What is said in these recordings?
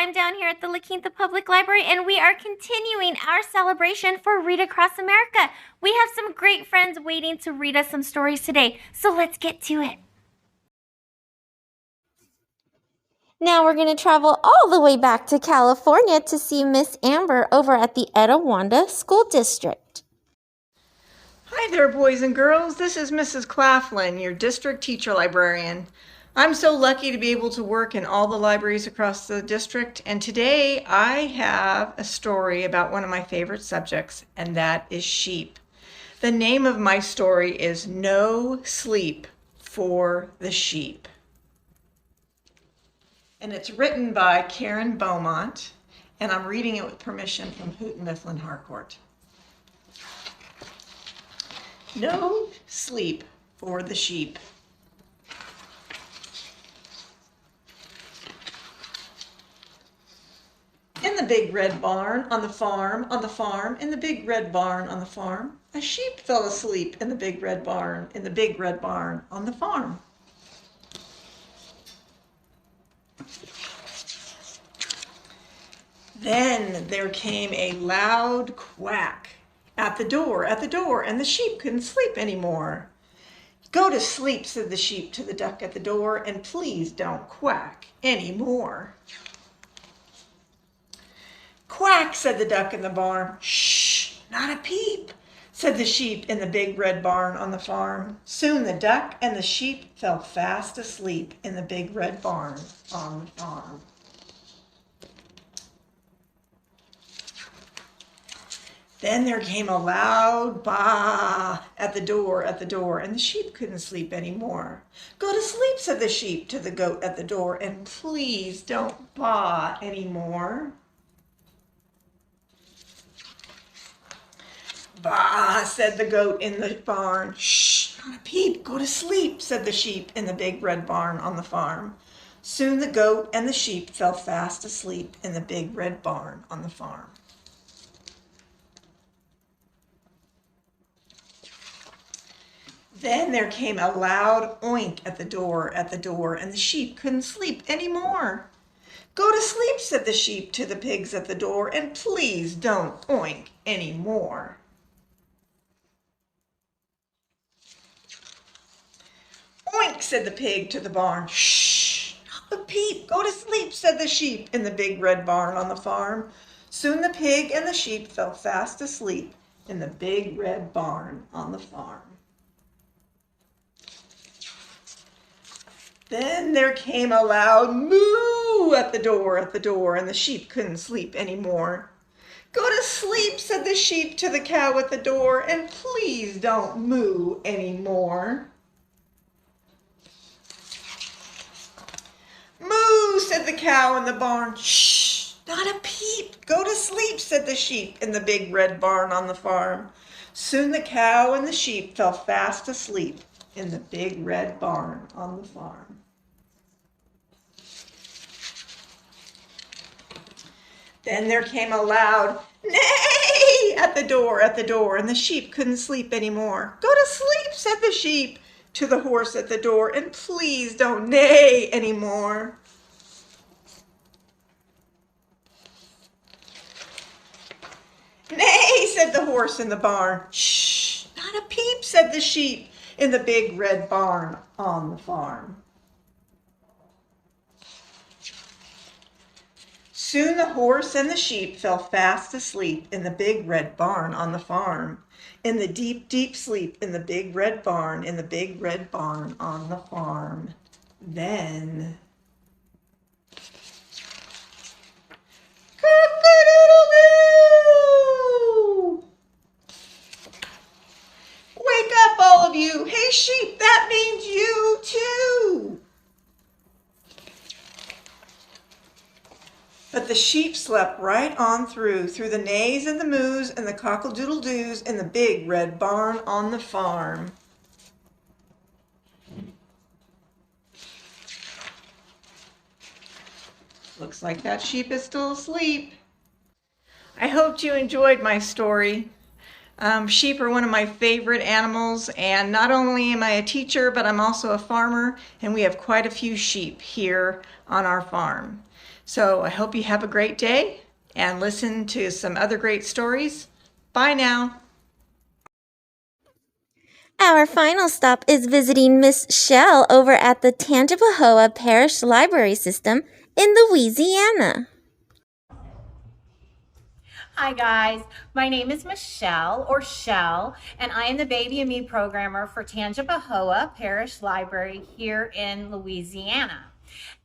I'm down here at the Quinta Public Library, and we are continuing our celebration for Read Across America. We have some great friends waiting to read us some stories today, so let's get to it. Now we're going to travel all the way back to California to see Miss Amber over at the Etiwanda School District. Hi there, boys and girls. This is Mrs. Claflin, your district teacher librarian. I'm so lucky to be able to work in all the libraries across the district, and today I have a story about one of my favorite subjects, and that is sheep. The name of my story is No Sleep for the Sheep. And it's written by Karen Beaumont, and I'm reading it with permission from Houghton Mifflin Harcourt. No sleep for the sheep. In the big red barn on the farm, in the big red barn on the farm, a sheep fell asleep in the big red barn, on the farm. Then there came a loud quack at the door, and the sheep couldn't sleep anymore. Go to sleep, said the sheep to the duck at the door, and please don't quack anymore. Quack, said the duck in the barn. Shh, not a peep, said the sheep in the big red barn on the farm. Soon the duck and the sheep fell fast asleep in the big red barn on the farm. Then there came a loud baa at the door, and the sheep couldn't sleep anymore. Go to sleep, said the sheep to the goat at the door, and please don't baa anymore. Baa, said the goat in the barn. Shh, not a peep, go to sleep, said the sheep in the big red barn on the farm. Soon the goat and the sheep fell fast asleep in the big red barn on the farm. Then there came a loud oink at the door, and the sheep couldn't sleep anymore. Go to sleep, said the sheep to the pigs at the door, and please don't oink anymore. Oink, said the pig to the barn. Shh, not a peep, go to sleep, said the sheep in the big red barn on the farm. Soon the pig and the sheep fell fast asleep in the big red barn on the farm. Then there came a loud moo at the door, and the sheep couldn't sleep anymore. Go to sleep, said the sheep to the cow at the door, and please don't moo anymore. Moo, said the cow in the barn. Shh, not a peep. Go to sleep, said the sheep in the big red barn on the farm. Soon the cow and the sheep fell fast asleep in the big red barn on the farm. Then there came a loud neigh at the door, and the sheep couldn't sleep anymore. Go to sleep, said the sheep to the horse at the door, and please don't neigh anymore. Neigh, said the horse in the barn. Shh, not a peep, said the sheep in the big red barn on the farm. Soon the horse and the sheep fell fast asleep in the big red barn on the farm. In the deep, deep sleep in the big red barn, on the farm. Then cock-a-doodle-doo! Wake up, all of you. Hey, sheep, that means you too. But the sheep slept right on through the neighs and the moos and the cockle-doodle-doos in the big red barn on the farm. Looks like that sheep is still asleep. I hoped you enjoyed my story. Sheep are one of my favorite animals, and not only am I a teacher, but I'm also a farmer, and we have quite a few sheep here on our farm. So I hope you have a great day and listen to some other great stories. Bye now. Our final stop is visiting Miss Shell over at the Tangipahoa Parish Library System in Louisiana. Hi guys, my name is Michelle or Shell, and I am the Baby and Me programmer for Tangipahoa Parish Library here in Louisiana.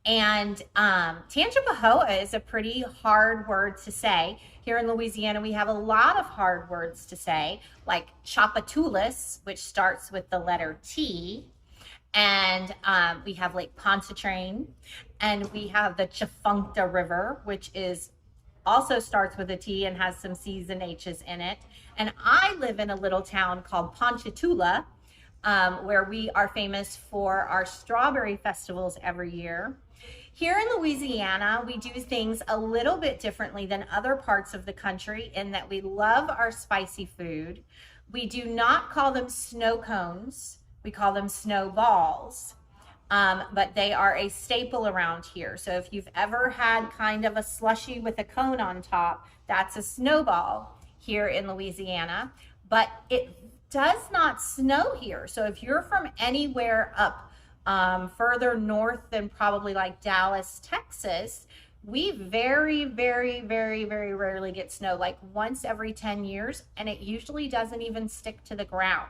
And Tangipahoa is a pretty hard word to say. Here in Louisiana, we have a lot of hard words to say, like Chapatulas, which starts with the letter T. And we have Lake Pontchartrain, and we have the Tchefuncte River, which is also starts with a T and has some C's and H's in it. And I live in a little town called Ponchatoula, where we are famous for our strawberry festivals every year. Here in Louisiana, we do things a little bit differently than other parts of the country in that we love our spicy food. We do not call them snow cones, we call them snowballs. But they are a staple around here. So if you've ever had kind of a slushy with a cone on top, that's a snowball here in Louisiana. But it does not snow here. So if you're from anywhere up further north than probably like Dallas, Texas, we very, very, very, very rarely get snow, like once every 10 years, and it usually doesn't even stick to the ground.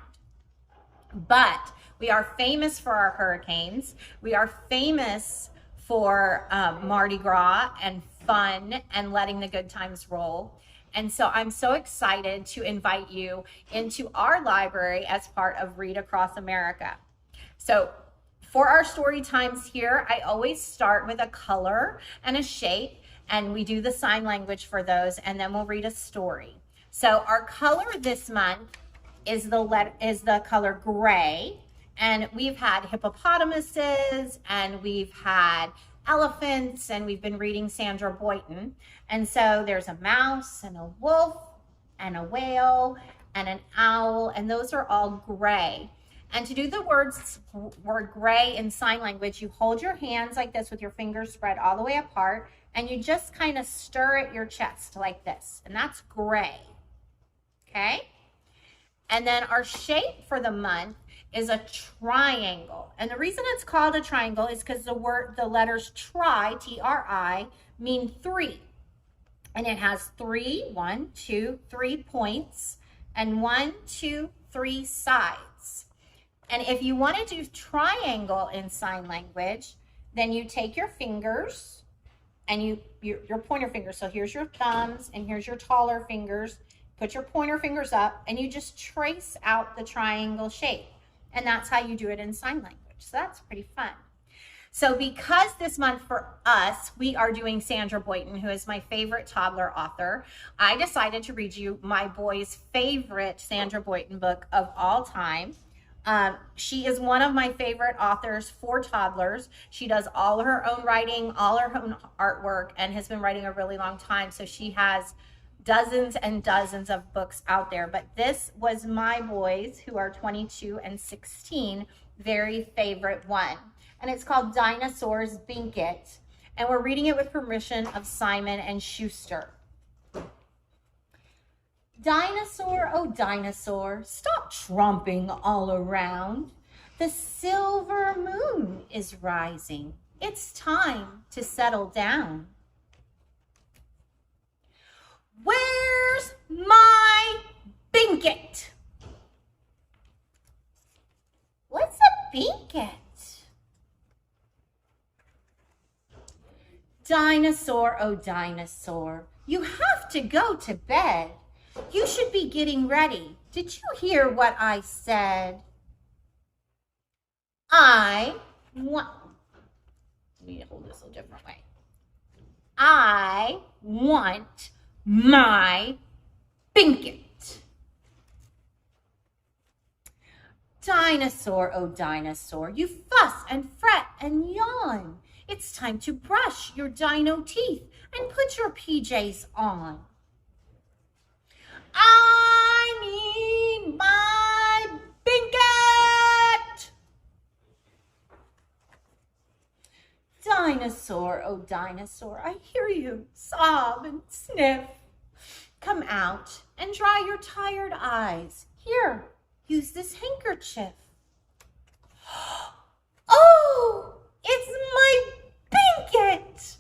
But we are famous for our hurricanes. We are famous for Mardi Gras and fun and letting the good times roll. And so I'm so excited to invite you into our library as part of Read Across America. So for our story times here, I always start with a color and a shape, and we do the sign language for those, and then we'll read a story. So our color this month is the color gray, and we've had hippopotamuses and we've had elephants, and we've been reading Sandra Boynton. And so there's a mouse and a wolf and a whale and an owl, and those are all gray. And to do the word gray in sign language, you hold your hands like this with your fingers spread all the way apart, and you just kind of stir at your chest like this, and that's gray. Okay? And then our shape for the month is a triangle. And the reason it's called a triangle is because the letters tri, T-R-I, mean 3. And it has 1, 2, 3 points and 1, 2, 3 sides. And if you want to do triangle in sign language, then you take your fingers and your pointer fingers. So here's your thumbs and here's your taller fingers. Put your pointer fingers up and you just trace out the triangle shape. And that's how you do it in sign language. So that's pretty fun. So because this month for us, we are doing Sandra Boynton, who is my favorite toddler author, I decided to read you my boy's favorite Sandra Boynton book of all time. She is one of my favorite authors for toddlers. She does all her own writing, all her own artwork, and has been writing a really long time. So she has dozens and dozens of books out there, but this was my boys, who are 22 and 16, very favorite one. And it's called Dinosaurs Binkit, and we're reading it with permission of Simon and Schuster. Dinosaur, oh dinosaur, stop tromping all around. The silver moon is rising. It's time to settle down. Where's my Binkit? What's a Binkit? Dinosaur, oh dinosaur, you have to go to bed. You should be getting ready. Did you hear what I said? Let me hold this a different way. I want my Binkit. Dinosaur, oh dinosaur, you fuss and fret and yawn. It's time to brush your dino teeth and put your PJs on. I need my Binkit. Dinosaur, oh dinosaur, I hear you sob and sniff. Come out and dry your tired eyes. Here, use this handkerchief. Oh, it's my blanket.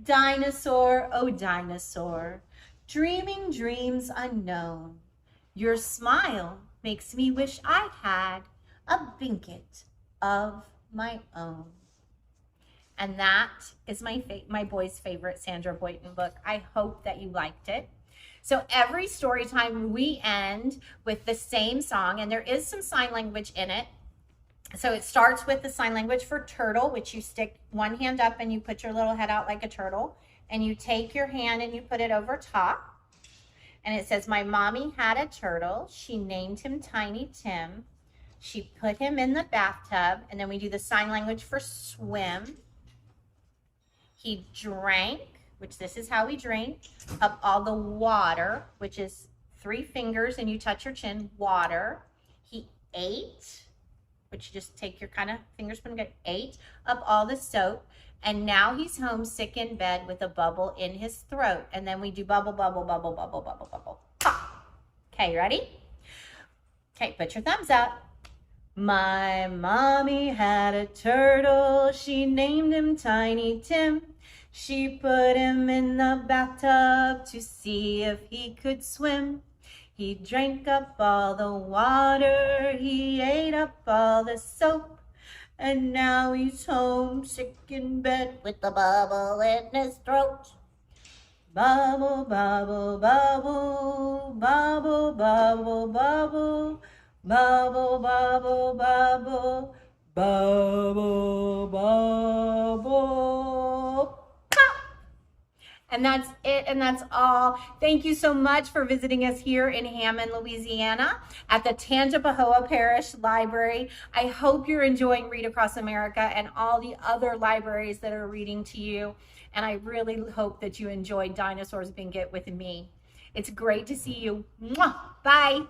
Dinosaur, oh dinosaur, dreaming dreams unknown. Your smile makes me wish I had a blanket of my own. And that is my boy's favorite Sandra Boynton book. I hope that you liked it. So every story time we end with the same song, and there is some sign language in it. So it starts with the sign language for turtle, which you stick one hand up and you put your little head out like a turtle, and you take your hand and you put it over top. And it says, my mommy had a turtle. She named him Tiny Tim. She put him in the bathtub. And then we do the sign language for swim. He drank, which this is how we drink, up all the water, which is 3 fingers and you touch your chin, water. He ate, which you just take your kind of fingers, put them, ate up all the soap. And now he's home sick in bed with a bubble in his throat. And then we do bubble, bubble, bubble, bubble, bubble, bubble. Pop. Okay, ready? Okay, put your thumbs up. My mommy had a turtle. She named him Tiny Tim. She put him in the bathtub to see if he could swim. He drank up all the water. He ate up all the soap. And now he's home sick in bed with a bubble in his throat. Bubble, bubble, bubble, bubble, bubble, bubble, bubble, bubble, bubble, bubble, bubble. And that's it, and that's all. Thank you so much for visiting us here in Hammond, Louisiana at the Tangipahoa Parish Library. I hope you're enjoying Read Across America and all the other libraries that are reading to you. And I really hope that you enjoyed Dinosaur's Blanket with me. It's great to see you. Mwah! Bye.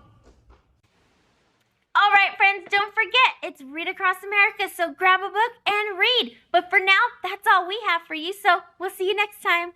All right, friends, don't forget, it's Read Across America, so grab a book and read. But for now, that's all we have for you, so we'll see you next time.